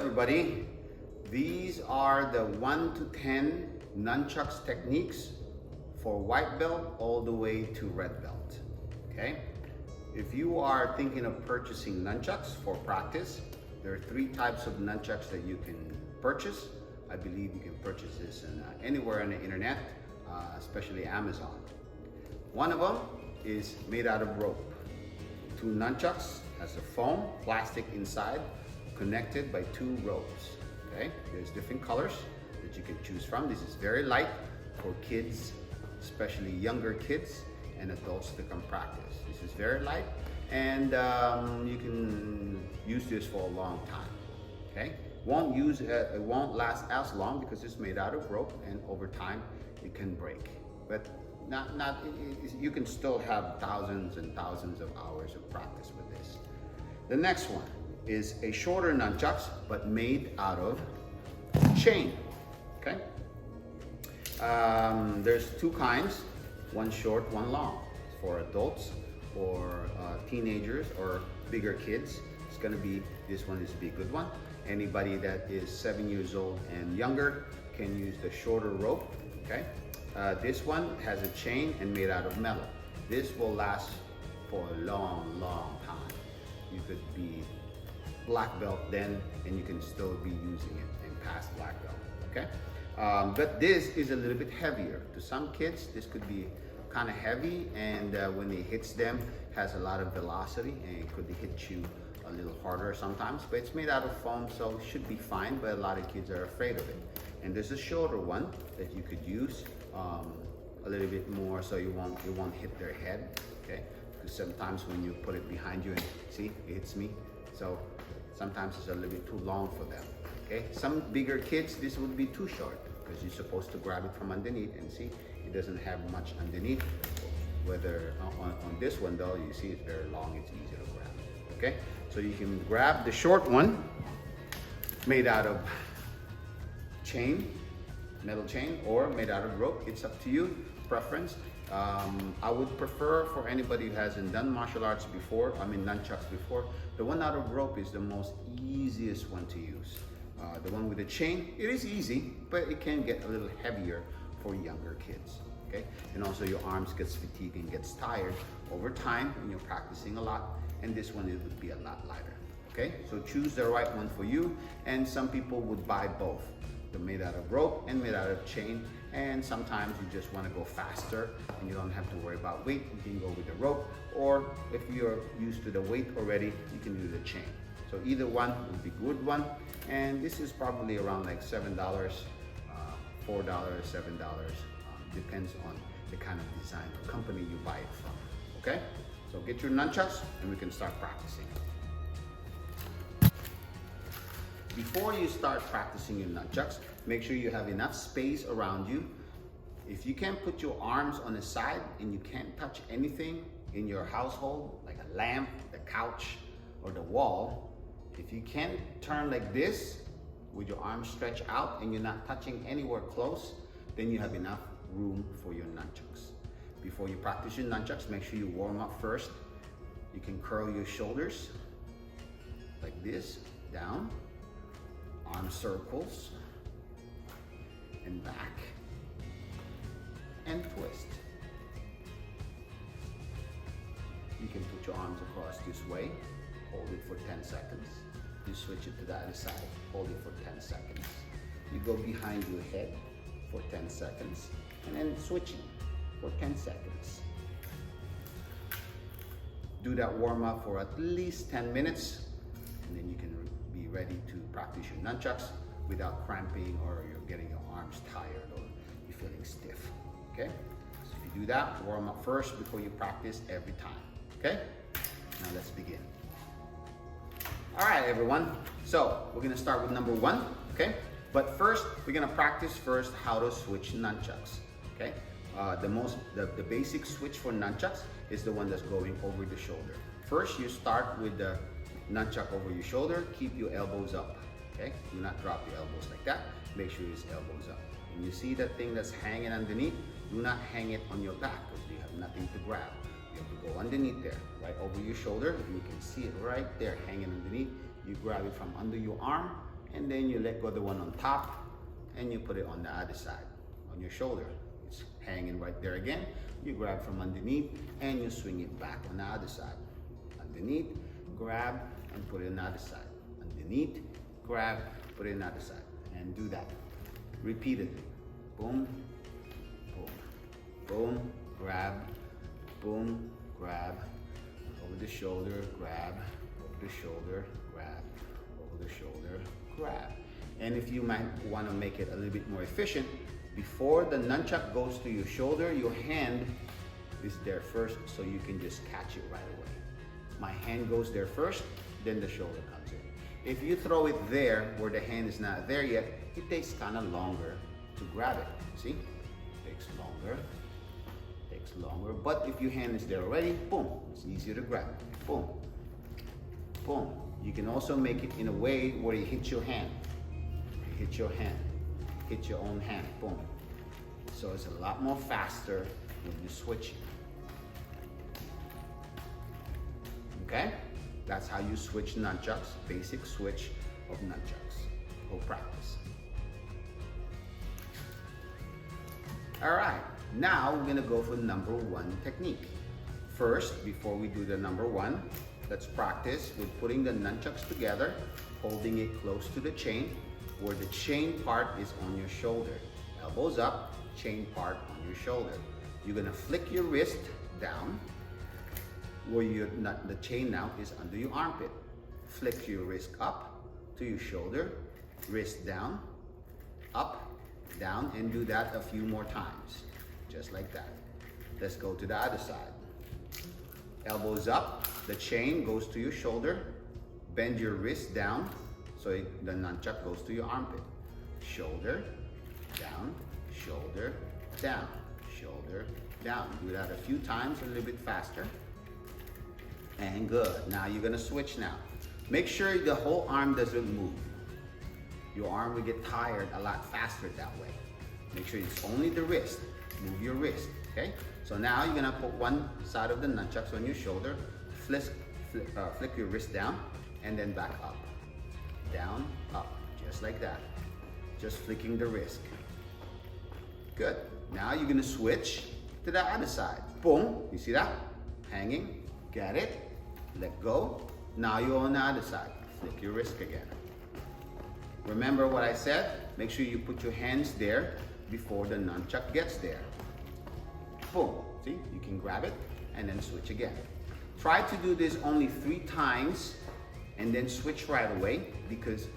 everybody. These are the 1 to 10 Nunchuck techniques for white belt all the way to red belt. Okay? If you are thinking of purchasing nunchucks for practice, there are 3 types of nunchucks that you can purchase. I believe you can purchase this anywhere on the internet, especially Amazon. One of them is made out of rope. 2 nunchucks has a foam, plastic inside, connected by 2 ropes. Okay, there's different colors that you can choose from. This is very light for kids, especially younger kids and adults to come practice. This is very light, and you can use this for a long time. Okay, it won't last as long because it's made out of rope, and over time it can break. But you can still have thousands and thousands of hours of practice with this. The next one is a shorter nunchucks, but made out of chain. Okay. There's 2 kinds, one short, one long. For adults or teenagers or bigger kids, it's gonna be, this one is a good one. Anybody that is 7 years old and younger can use the shorter rope. Okay. This one has a chain and made out of metal. This will last for a long time. You could be black belt then, and you can still be using it and past black belt. Okay, but this is a little bit heavier. To some kids, this could be kind of heavy, and when it hits them, has a lot of velocity, and it could hit you a little harder sometimes. But it's made out of foam, so it should be fine. But a lot of kids are afraid of it. And there's a shorter one that you could use a little bit more, so it won't hit their head. Okay, because sometimes when you put it behind you, and see, it hits me. So sometimes it's a little bit too long for them. Okay, some bigger kids, this would be too short because you're supposed to grab it from underneath, and see, it doesn't have much underneath. Whether on this one though, you see it's very long, it's easy to grab. Okay, so you can grab the short one made out of chain, metal chain, or made out of rope. It's up to you, preference. I would prefer, for anybody who hasn't done martial arts before, nunchucks before, the one out of rope is the most easiest one to use. The one with the chain, it is easy, but it can get a little heavier for younger kids. Okay, and also your arms gets fatigued and gets tired over time when you're practicing a lot, and this one, it would be a lot lighter. Okay, so choose the right one for you, and some people would buy both, the made out of rope and made out of chain. And sometimes you just want to go faster and you don't have to worry about weight. You can go with the rope, or if you're used to the weight already, you can do the chain. So either one would be good one. And this is probably around like $7, $4, $7. Depends on the kind of design or company you buy it from. Okay, so get your nunchucks and we can start practicing. Before you start practicing your nunchucks, make sure you have enough space around you. If you can't put your arms on the side and you can't touch anything in your household, like a lamp, the couch, or the wall, if you can't turn like this with your arms stretched out and you're not touching anywhere close, then you have enough room for your nunchucks. Before you practice your nunchucks, make sure you warm up first. You can curl your shoulders like this, down, arm circles, and back, and twist. You can put your arms across this way, hold it for 10 seconds. You switch it to the other side, hold it for 10 seconds. You go behind your head for 10 seconds, and then switching for 10 seconds. Do that warm up for at least 10 minutes, and then you can be ready to practice your nunchucks without cramping, or you're getting your arms tired, or you're feeling stiff. Okay, so if you do that, warm up first before you practice every time. Okay, now let's begin. All right, everyone, so we're gonna start with number 1. Okay, but first we're gonna practice first how to switch nunchucks. Okay, the basic switch for nunchucks is the one that's going over the shoulder. First, you start with the nunchuck over your shoulder. Keep your elbows up. Okay, do not drop your elbows like that. Make sure it's elbows up. When you see that thing that's hanging underneath, do not hang it on your back because you have nothing to grab. You have to go underneath there, right over your shoulder. You can see it right there hanging underneath. You grab it from under your arm and then you let go of the one on top and you put it on the other side, on your shoulder. It's hanging right there again. You grab from underneath and you swing it back on the other side. Underneath, grab and put it on the other side. Underneath, grab, put it on the other side. And do that repeatedly. Boom, boom, boom, grab, boom, grab, over the shoulder, grab, over the shoulder, grab, over the shoulder, grab. And if you might want to make it a little bit more efficient, before the nunchuck goes to your shoulder, your hand is there first, so you can just catch it right away. My hand goes there first, then the shoulder comes in. If you throw it there where the hand is not there yet, it takes kind of longer to grab it. See? Takes longer. But if your hand is there already, boom, it's easier to grab. Boom, boom. You can also make it in a way where you hit your hand. You hit your hand, hit your own hand, boom. So it's a lot more faster when you switch it. Okay? That's how you switch nunchucks, basic switch of nunchucks. Go practice. All right, now we're gonna go for number one technique. First, before we do the number one, let's practice with putting the nunchucks together, holding it close to the chain, where the chain part is on your shoulder. Elbows up, chain part on your shoulder. You're gonna flick your wrist down, where the chain now is under your armpit. Flick your wrist up to your shoulder, wrist down, up, down, and do that a few more times, just like that. Let's go to the other side. Elbows up, the chain goes to your shoulder, bend your wrist down, so the nunchuck goes to your armpit. Shoulder, down, shoulder, down, shoulder, down. Do that a few times, a little bit faster. And good. Now you're gonna switch now. Make sure the whole arm doesn't move. Your arm will get tired a lot faster that way. Make sure it's only the wrist. Move your wrist, okay? So now you're gonna put one side of the nunchucks on your shoulder, flick your wrist down, and then back up. Down, up, just like that. Just flicking the wrist. Good. Now you're gonna switch to the other side. Boom, you see that? Hanging, get it, let go. Now you're on the other side. Flick your wrist again. Remember what I said? Make sure you put your hands there before the nunchuck gets there. Boom, see? You can grab it and then switch again. Try to do this only 3 times and then switch right away because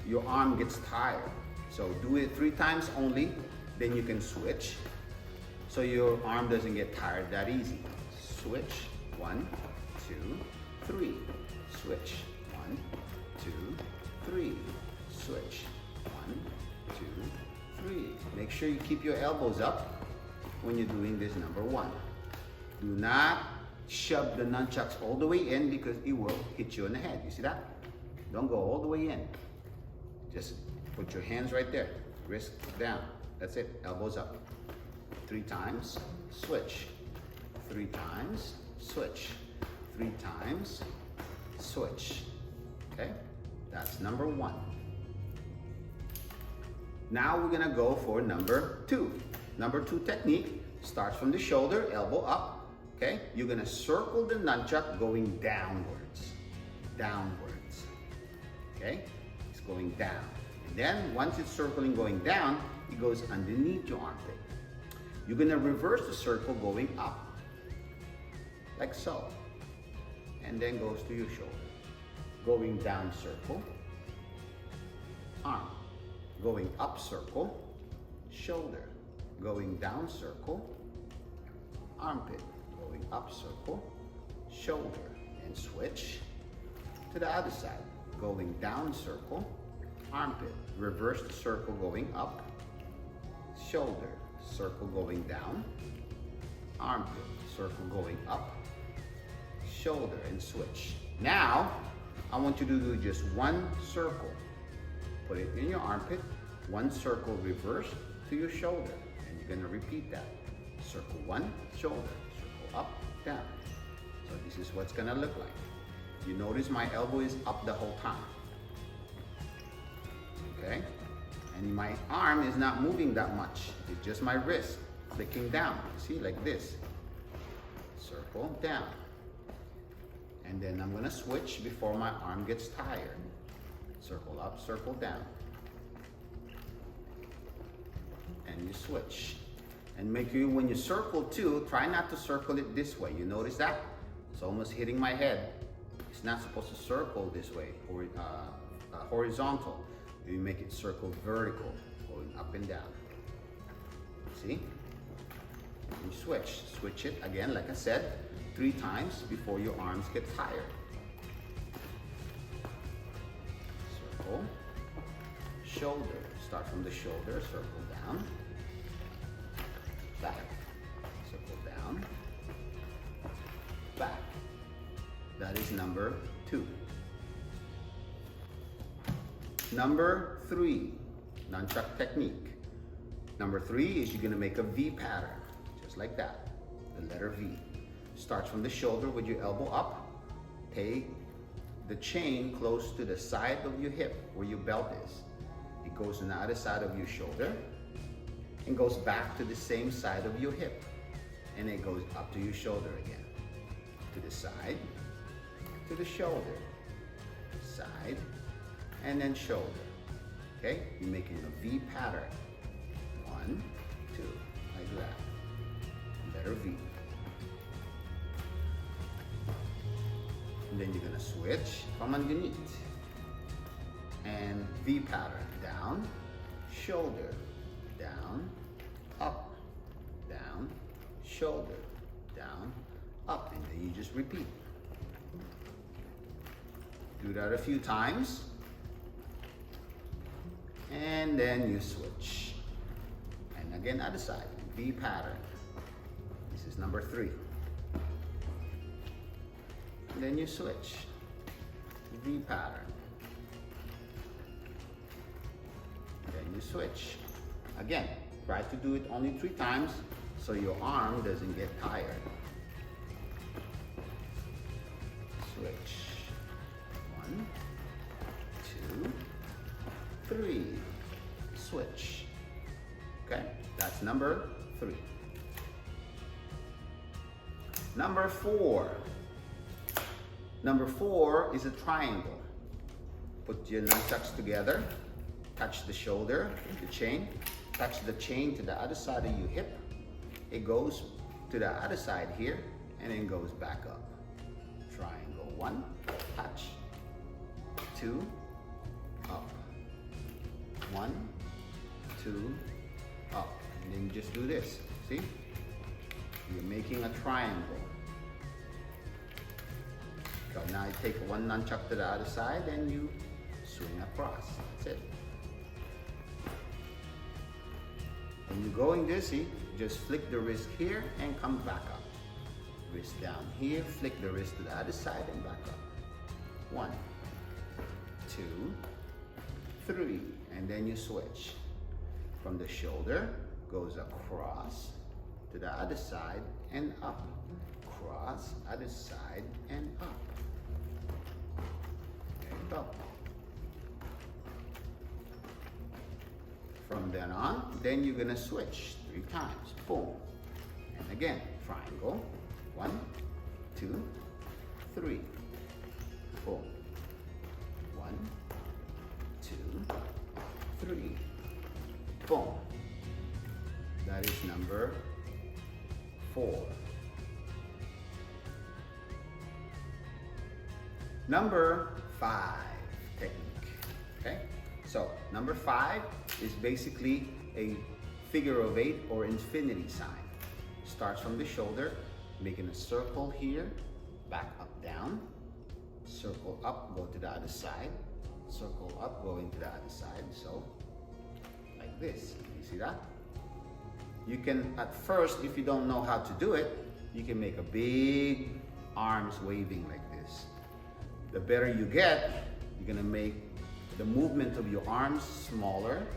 your arm gets tired. So do it 3 times only, then you can switch so your arm doesn't get tired that easy. Switch, 1, 2, 3. Switch, 1, 2, 3. Switch, 1, 2, 3. Make sure you keep your elbows up when you're doing this number one. Do not shove the nunchucks all the way in because it will hit you in the head. You see that? Don't go all the way in. Just put your hands right there. Wrist down. That's it. Elbows up. 3 times. Switch. 3 times. Switch. 3 times. Switch. Okay? That's number one. Now we're gonna go for number 2. Number 2 technique starts from the shoulder, elbow up. Okay? You're gonna circle the nunchuck going downwards. Downwards. Okay? It's going down. And then once it's circling going down, it goes underneath your armpit. You're gonna reverse the circle going up. Like so. And then goes to your shoulder. Going down circle, arm. Going up circle, shoulder. Going down circle, armpit. Going up circle, shoulder. And switch to the other side. Going down circle, armpit. Reverse the circle going up, shoulder. Circle going down, armpit. Circle going up, shoulder, and switch. Now, I want you to do just 1 circle. Put it in your armpit, 1 circle reverse to your shoulder. And you're gonna repeat that. Circle 1, shoulder. Circle up, down. So this is what's gonna look like. You notice my elbow is up the whole time. okay? And my arm is not moving that much. It's just my wrist flicking down. See, like this. Circle down. And then I'm gonna switch before my arm gets tired. Circle up, circle down. And you switch. And make you, when you circle too, try not to circle it this way. You notice that? It's almost hitting my head. It's not supposed to circle this way, or horizontal. You make it circle vertical, going up and down. See? You switch. Switch it again, like I said, 3 times before your arms get tired. Circle, shoulder. Start from the shoulder, circle down, back, circle down, back. That is number 2. Number 3, Nunchuck technique. Number 3 is you're gonna make a V pattern, just like that, the letter V. Starts from the shoulder with your elbow up. Take the chain close to the side of your hip where your belt is. It goes on the other side of your shoulder and goes back to the same side of your hip. And it goes up to your shoulder again. To the side, to the shoulder, side, and then shoulder. Okay? You're making a V pattern. 1, 2, like that. Letter V. And then you're gonna switch from underneath. And V pattern. Down, shoulder, down, up, down, shoulder, down, up. And then you just repeat. Do that a few times. And then you switch. And again, other side, V pattern. This is number 3. And then you switch. V pattern. Then you switch. Again, try to do it only 3 times so your arm doesn't get tired. Switch. 1, 2, 3. Switch. Okay, that's number 3. Number 4. Number 4 is a triangle. Put your nunchucks together. Touch the shoulder, the chain. Touch the chain to the other side of your hip. It goes to the other side here and then goes back up. Triangle. 1, touch. 2, up. 1, 2, up. And then you just do this. See? You're making a triangle. So now you take one nunchuck to the other side and you swing across. That's it. When you're going this, see, just flick the wrist here and come back up. Wrist down here, flick the wrist to the other side and back up. 1, 2, 3, and then you switch. From the shoulder, goes across to the other side and up. Cross, other side and up. There you go. From then on, then you're gonna switch 3 times. Boom. And again, triangle. 1, 2, 3. Boom. 1, 2, 3. Boom. That is number 4. Number 5 technique. Okay? So, number 5 is basically a figure of 8 or infinity sign. Starts from the shoulder, making a circle here, back up, down, circle up, go to the other side, circle up, going to the other side. So, like this. You see that? You can, at first, if you don't know how to do it, you can make a big arms waving like this. The better you get, you're gonna make the movement of your arms smaller,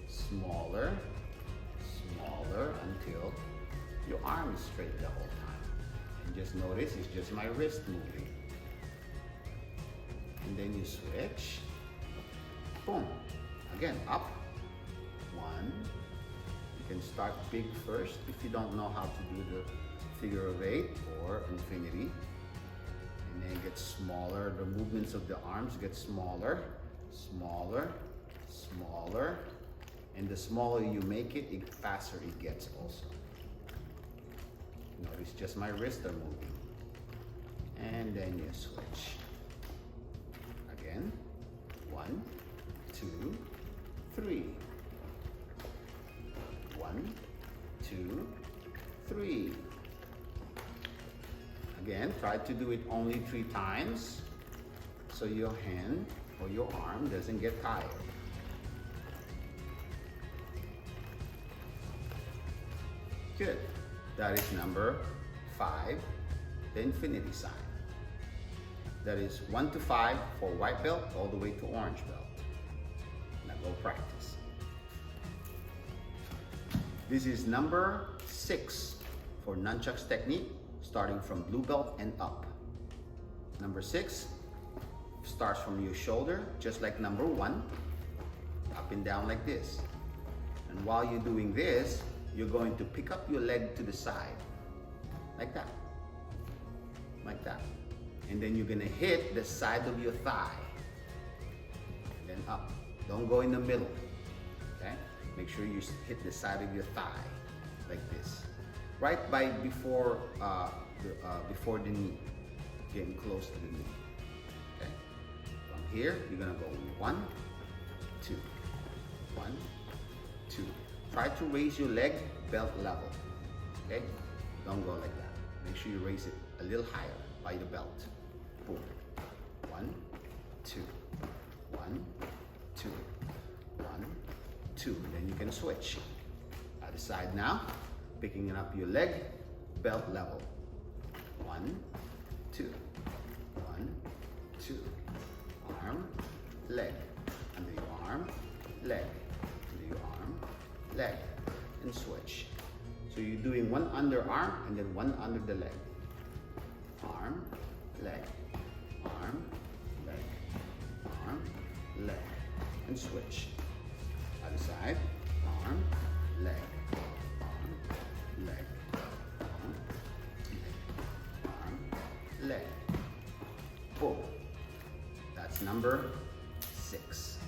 smaller, smaller until your arm is straight the whole time. And just notice it's just my wrist moving. And then you switch, boom, Again, up. 1. You can start big first if you don't know how to do the figure of 8 or infinity. And then it gets smaller. The movements of the arms get smaller, smaller, smaller. And the smaller you make it, the faster it gets also. Notice just my wrists are moving. And then you switch. Again, 1, 2, 3. 1, 2, 3. Again, try to do it only 3 times so your hand or your arm doesn't get tired. Good. That is number 5, the infinity sign. That is 1 to 5 for white belt all the way to orange belt. Now go practice. This is number 6 for Nunchuck technique, starting from blue belt and up. Number 6 starts from your shoulder, just like number 1, up and down like this. And while you're doing this, you're going to pick up your leg to the side, like that, like that. And then you're gonna hit the side of your thigh, and then up. Don't go in the middle, okay? Make sure you hit the side of your thigh, like this. Right by before the knee, getting close to the knee, okay? From here, you're gonna go 1, 2, 1, 2. Try to raise your leg belt level, okay? Don't go like that. Make sure you raise it a little higher by the belt. Boom. 1, 2, 1, 2, 1, 2. Then you can switch. Other side now, picking up your leg, belt level. 1, 2, 1, 2. Arm, leg. Under your arm, leg. Under your arm, leg. And switch. So you're doing one underarm and then one under the leg. Arm, leg. Arm, leg. Arm, leg. And switch. Other side. Arm, leg. Arm, leg. Arm, leg. Arm, leg. Boom. That's number 6.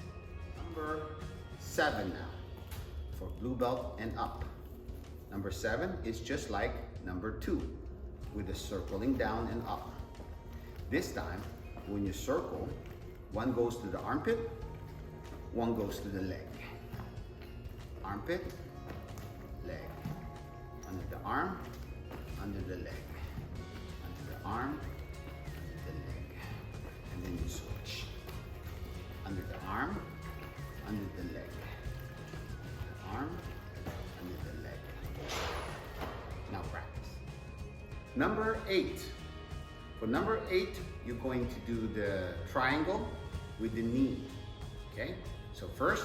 Number 7 now. For blue belt and up. Number 7 is just like number 2 with the circling down and up. This time, when you circle, one goes to the armpit, one goes to the leg. Armpit, leg. Under the arm, under the leg. Under the arm, under the leg. And then you switch. Under the arm, under the leg. Arm, under the leg. Now practice. Number 8. For number 8, you're going to do the triangle with the knee. Okay? So first,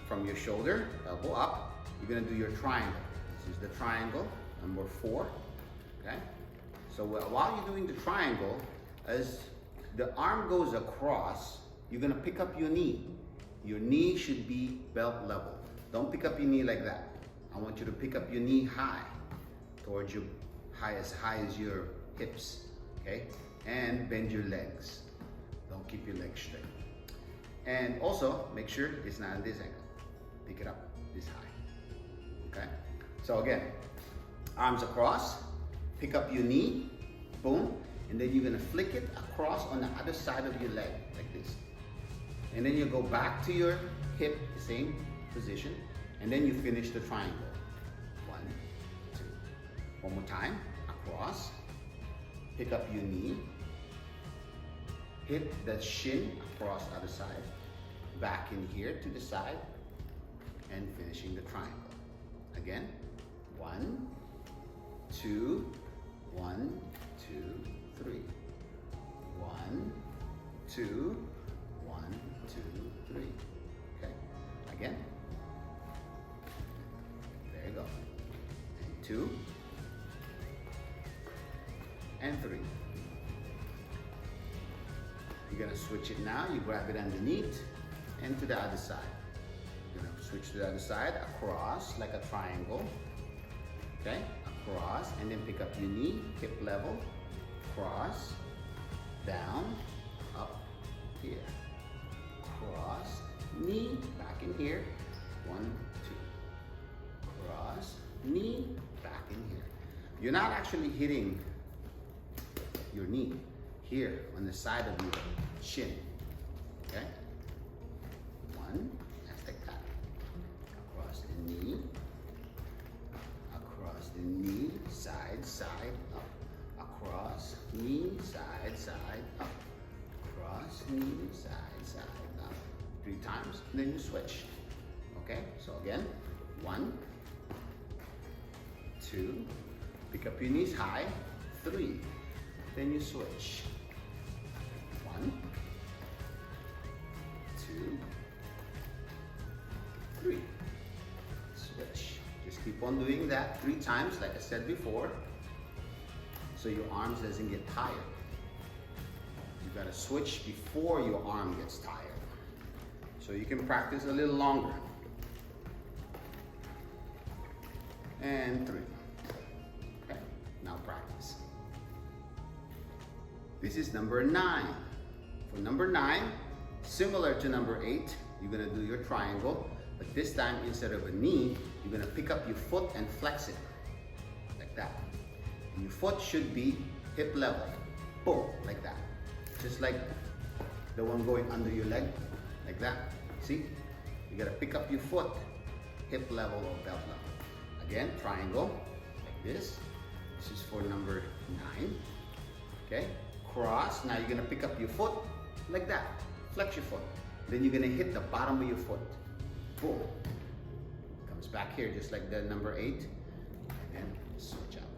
from your shoulder, elbow up, you're gonna do your triangle. This is the triangle, number 4. Okay? So while you're doing the triangle, as the arm goes across, you're gonna pick up your knee. Your knee should be belt level. Don't pick up your knee like that. I want you to pick up your knee high, towards your as high as your hips, okay? And bend your legs. Don't keep your legs straight. And also, make sure it's not at this angle. Pick it up this high, okay? So again, arms across, pick up your knee, boom, and then you're gonna flick it across on the other side of your leg, like this. And then you go back to your hip, the same position, and then you finish the triangle. 1, 2. One more time, across, pick up your knee, hit the shin across the other side, back in here to the side, and finishing the triangle. Again, 1, 2, 1, 2, 3. 1, 2, 1, 2, 3. Okay, again. There you go. And 2, and 3. You're gonna switch it now. You grab it underneath and to the other side. switch to the other side, across like a triangle. Okay, across, and then pick up your knee, hip level, cross, down, up, here. Cross, knee, back in here. 1, 2. Cross, knee, back in here. You're not actually hitting your knee here on the side of your shin. Okay? 1, just like that. Across the knee. Across the knee, side, side, up. Across, knee, side, side, up. Across, knee, side, side, up. 3 times, and then you switch. Okay, so again, 1, 2, pick up your knees high, 3, then you switch. 1, 2, 3, switch. Just keep on doing that 3 times, like I said before, so your arms doesn't get tired. You gotta switch before your arm gets tired. So you can practice a little longer. And 3. Okay, now practice. This is number 9. For number 9, similar to number 8, you're gonna do your triangle, but this time instead of a knee, you're gonna pick up your foot and flex it, like that. And your foot should be hip level, boom, like that. Just like the one going under your leg, like that. See? You gotta pick up your foot, hip level or belt level. Again, triangle, like this. This is for number 9. Okay? Cross. Now you're gonna pick up your foot, like that. Flex your foot. Then you're gonna hit the bottom of your foot. Boom. Comes back here, just like the number 8. And switch up.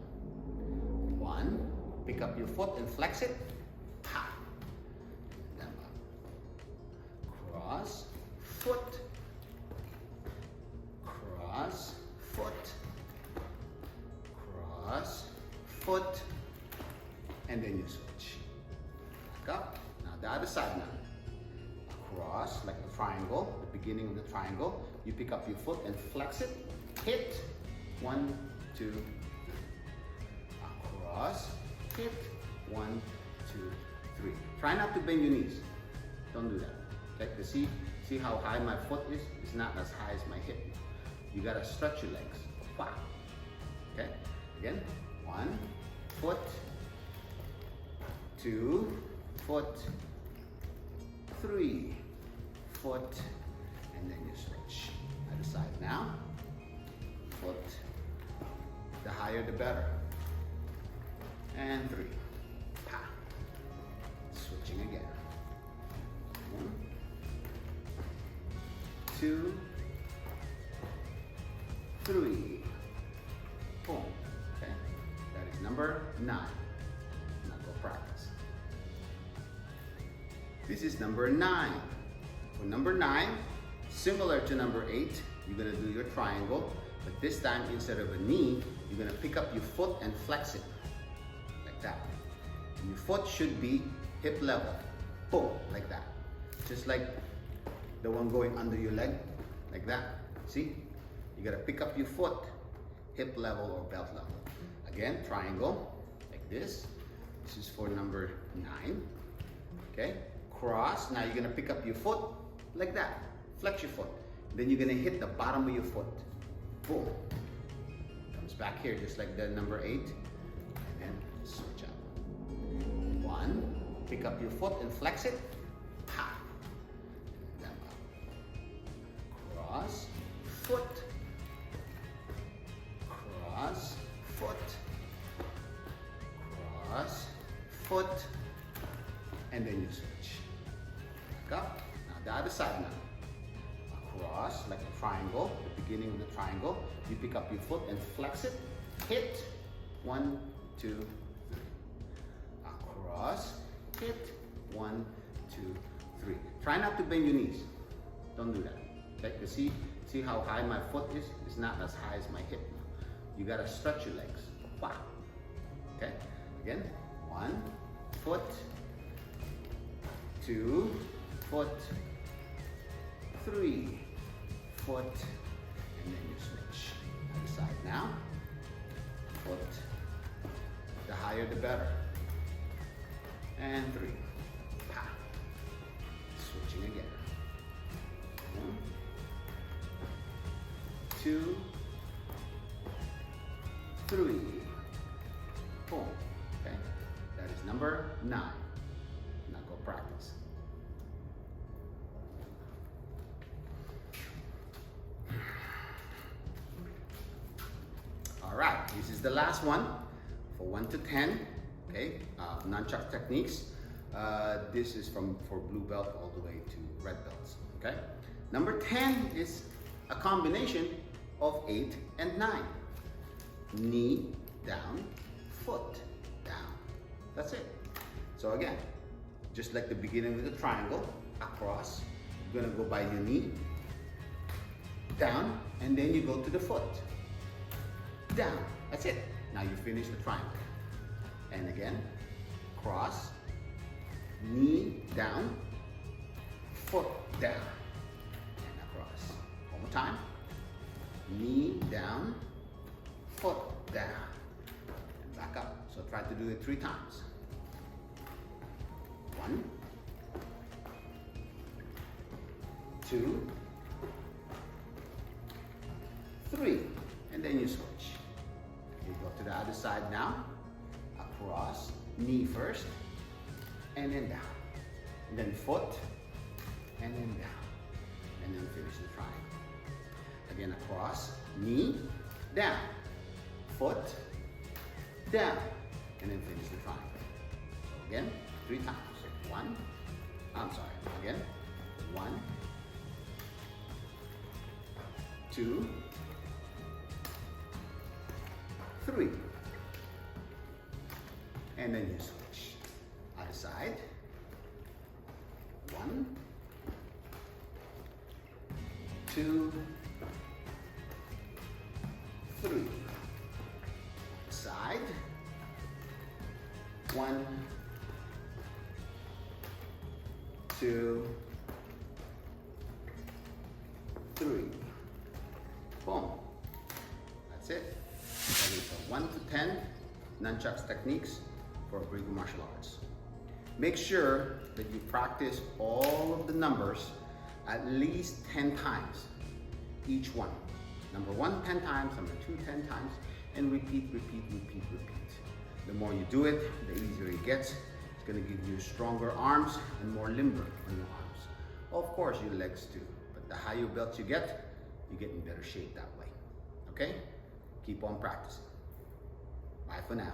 1. Pick up your foot and flex it. Pa. Then up. Cross. Foot. Cross. Foot. Cross. Foot. And then you switch. Back up. Now the other side now. Across, like a triangle, the beginning of the triangle. You pick up your foot and flex it. Hit. 1, 2, 3. Across. Hit. 1, 2, 3. Try not to bend your knees. Don't do that. Okay? Because see how high my foot is? It's not as high as my hip. You gotta stretch your legs. Wow. Okay? Again. 1 foot. 2 foot. 3 foot. And then you switch. Other side now. Foot. The higher the better. And 3. Pa. Switching again. 1, 2, 3. Boom. Okay. That is number 9. Now go practice. This is number 9. For number 9, similar to number 8, you're gonna do your triangle, but this time instead of a knee, you're gonna pick up your foot and flex it. Like that. And your foot should be hip level. Boom, like that. Just like the one going under your leg, like that. See? You gotta pick up your foot, hip level or belt level. Again, triangle, like this. This is for number 9. Okay? Cross. Now you're gonna pick up your foot, like that. Flex your foot. Then you're gonna hit the bottom of your foot. Boom. Comes back here, just like the number 8. And then switch up. 1. Pick up your foot and flex it. Pa. Then up. Cross. Foot. Cross. Foot. Cross. Foot. And then you switch. Back up. Now the other side now. Across, like a triangle, the beginning of the triangle. You pick up your foot and flex it. Hit. 1, 2, 3. Across. Hit. 1, 2, 3. Try not to bend your knees. Don't do that. Okay? Because see how high my foot is? It's not as high as my hip now. You gotta stretch your legs. Wow. Okay? Again. 1 foot. 2 foot. 3 foot, and then you switch. Other side now. Foot. The higher the better. And 3. Pa. Switching again. 1, 2, 3. Boom. Okay. That is number 9. Now go practice. All right. This is the last one for 1 to 10. Okay. Nunchuck Techniques. This is for blue belt all the way to red belts. Okay. Number 10 is a combination of 8 and 9. Knee down, foot down. That's it. So again, just like the beginning with the triangle, across, you're gonna go by your knee, down, and then you go to the foot. Down. That's it. Now you finish the triangle. And again, cross, knee down, foot down, and across. One more time. Knee down, foot down, and back up. So try to do it 3 times. 1, 2, 3, and then you switch. You go to the other side now. Across, knee first, and then down. And then foot, and then down. And then finish the triangle. Again, across, knee, down. Foot, down. And then finish the triangle. So again, 3 times. 1, again. 1, 2, 3. And then you switch. Other side. 1, 2, 3. Side. 1, 2, 3. Boom. That's it. That is a 1 to 10 Nunchuck Techniques for Brigu martial arts. Make sure that you practice all of the numbers at least 10 times, each one. Number 1, 10 times, number 2, 10 times, and repeat, repeat, repeat, repeat. The more you do it, the easier it gets. It's gonna give you stronger arms and more limber on your arms. Of course, your legs too, but the higher belts you get in better shape that way. Okay? Keep on practicing. Bye for now.